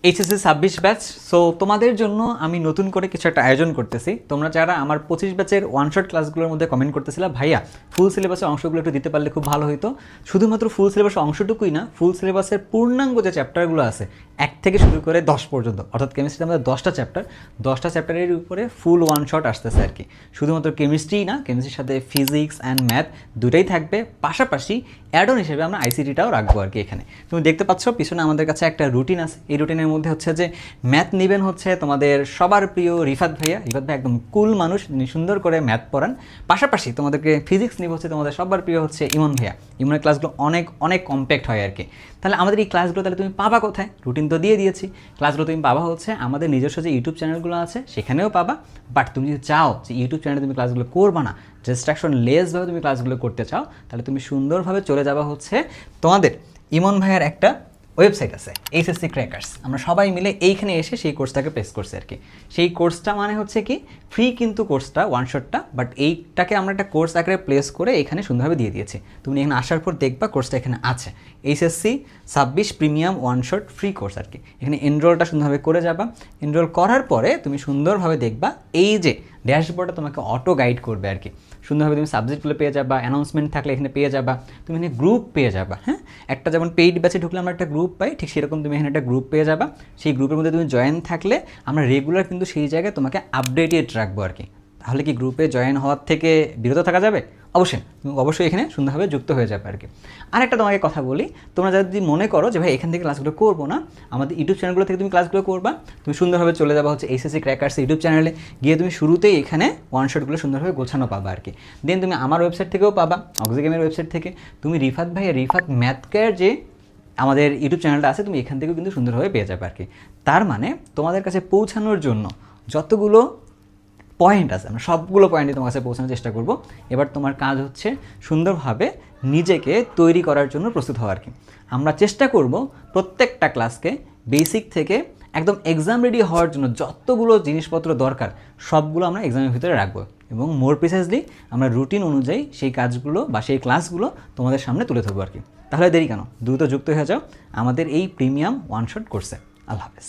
HSC 26 batch. So তোমাদের জন্য আমি নতুন করে কিছু একটা আয়োজন করতেছি। তোমরা যারা আমার 25 ব্যাচের ওয়ান শট ক্লাসগুলোর মধ্যে কমেন্ট করতেছিলা, ভাইয়া ফুল সিলেবাসের অংশগুলো একটু দিতে পারলে খুব ভালো হতো। শুধুমাত্র ফুল সিলেবাসের অংশটুকুই না, ফুল সিলেবাসের পূর্ণাঙ্গ যে চ্যাপ্টারগুলো আছে 1 থেকে শুরু করে 10 পর্যন্ত, অর্থাৎ কেমিস্ট্রিতে আমাদের 10টা চ্যাপ্টার, 10টা চ্যাপ্টারের উপরে ফুল ওয়ান শট আসতেছে আর কি। শুধুমাত্র কেমিস্ট্রি না, কেমিস্ট্রির সাথে ফিজিক্স অ্যান্ড ম্যাথ দুটাই থাকবে, পাশাপাশি অ্যাড অন হিসেবে আমরা আইসিটিটাও রাখবো আর কি। এখানে তুমি দেখতে পাচ্ছ পিছনে আমাদের কাছে একটা রুটিন আছে। এই রুটিনের মধ্যে হচ্ছে যে ম্যাথ নেবেন হচ্ছে তোমাদের সবার প্রিয় রিফাত ভাইয়া। রিফাত ভাই একদম কুল মানুষ, সুন্দর করে ম্যাথ পড়ান। পাশাপাশি তোমাদেরকে ফিজিক্স নিবে হচ্ছে তোমাদের সবার প্রিয় হচ্ছে ইমন ভাইয়া। ইমনের ক্লাসগুলো অনেক অনেক কম্প্যাক্ট হয় আর কি। তাহলে আমাদের এই ক্লাসগুলো তাহলে তুমি পাবা কোথায়? রুটিন তো দিয়ে দিয়েছি। ক্লাসগুলো তুমি পাবা হচ্ছে আমাদের নিজস্ব যে ইউটিউব চ্যানেলগুলো আছে সেখানেও পাবা। বাট তুমি যদি চাও যে ইউটিউব চ্যানেলে তুমি ক্লাসগুলো করবা না, ডিস্ট্রাকশন লেসভাবে তুমি ক্লাসগুলো করতে চাও, তাহলে তুমি সুন্দরভাবে চলে যাবা হচ্ছে তোমাদের ইমন ভাইয়ের একটা ওয়েবসাইট আছে, এইচএসসি ক্র্যাকার্স। আমরা সবাই মিলে এইখানে এসে সেই কোর্সটাকে প্লেস করছি আর কি। সেই কোর্সটা মানে হচ্ছে কি ফ্রি কিন্তু কোর্সটা, ওয়ান শটটা, বাট এইটাকে আমরা একটা কোর্স আকারে প্লেস করে এখানে সুন্দরভাবে দিয়ে দিয়েছি। তুমি এখানে আসার পর দেখবা কোর্সটা এখানে আছে, HSC 26 premium one shot free course আর কি। এখানে এনরোলটা সুন্দরভাবে করে যাবা। এনরোল করার পরে তুমি সুন্দরভাবে দেখবা এই যে ড্যাশবোর্ডটা তোমাকে অটো গাইড করবে আর কি। সুন্দরভাবে তুমি সাবজেক্টগুলো পেয়ে যাবা, অ্যানাউন্সমেন্ট থাকলে এখানে পেয়ে যাবা, তুমি এখানে গ্রুপ পেয়ে যাবা। হ্যাঁ, একটা যেমন পেইড ব্যাচে ঢুকলে আমরা একটা গ্রুপ পাই, ঠিক সেরকম তুমি এখানে একটা গ্রুপ পেয়ে যাবা। সেই গ্রুপের মধ্যে তুমি জয়েন থাকলে আমরা রেগুলার কিন্তু সেই জায়গায় তোমাকে আপডেটেড রাখবো আর কি। তাহলে কি গ্রুপে জয়েন হওয়ার থেকে বিরত থাকা যাবে? অবশ্যই, তুমি অবশ্যই এখানে সুন্দরভাবে যুক্ত হয়ে যাবে আর কি। আরেকটা তোমাকে কথা বলি, তোমরা যদি মনে করো যে ভাই এখান থেকে ক্লাসগুলো করবো না, আমাদের ইউটিউব চ্যানেলগুলো থেকে তুমি ক্লাসগুলো করবা, তুমি সুন্দরভাবে চলে যাবা হচ্ছে এইচএসসি ক্র্যাকার্স ইউটিউব চ্যানেলে গিয়ে তুমি শুরুতেই এখানে ওয়ান শটগুলো সুন্দরভাবে গোছানো পাবা আর কি। দেন তুমি আমার ওয়েবসাইট থেকেও পাবা, অক্সিগেমের ওয়েবসাইট থেকে। তুমি রিফাত ভাই, রিফাত ম্যাথ কেয়ার যে আমাদের ইউটিউব চ্যানেলটা আছে, তুমি এখান থেকেও কিন্তু সুন্দরভাবে পেয়ে যাবে আর কি। তার মানে তোমাদের কাছে পৌঁছানোর জন্য যতগুলো পয়েন্ট আছে আমরা সবগুলো পয়েন্টে তোমার কাছে পৌঁছানোর চেষ্টা করব। এবার তোমার কাজ হচ্ছে সুন্দরভাবে নিজেকে তৈরি করার জন্য প্রস্তুত হওয়া আর কি। আমরা চেষ্টা করব প্রত্যেকটা ক্লাসকে বেসিক থেকে একদম এক্সাম রেডি হওয়ার জন্য যতগুলো জিনিসপত্র দরকার সবগুলো আমরা এক্সামের ভিতরে রাখবো, এবং মোর প্রিসাইজলি আমরা রুটিন অনুযায়ী সেই কাজগুলো বা সেই ক্লাসগুলো তোমাদের সামনে তুলে ধরবো আর কি। তাহলে দেরি কেন, দ্রুত যুক্ত হয়ে যাও আমাদের এই প্রিমিয়াম ওয়ান শট কোর্সে। আল্লাহ হাফেজ।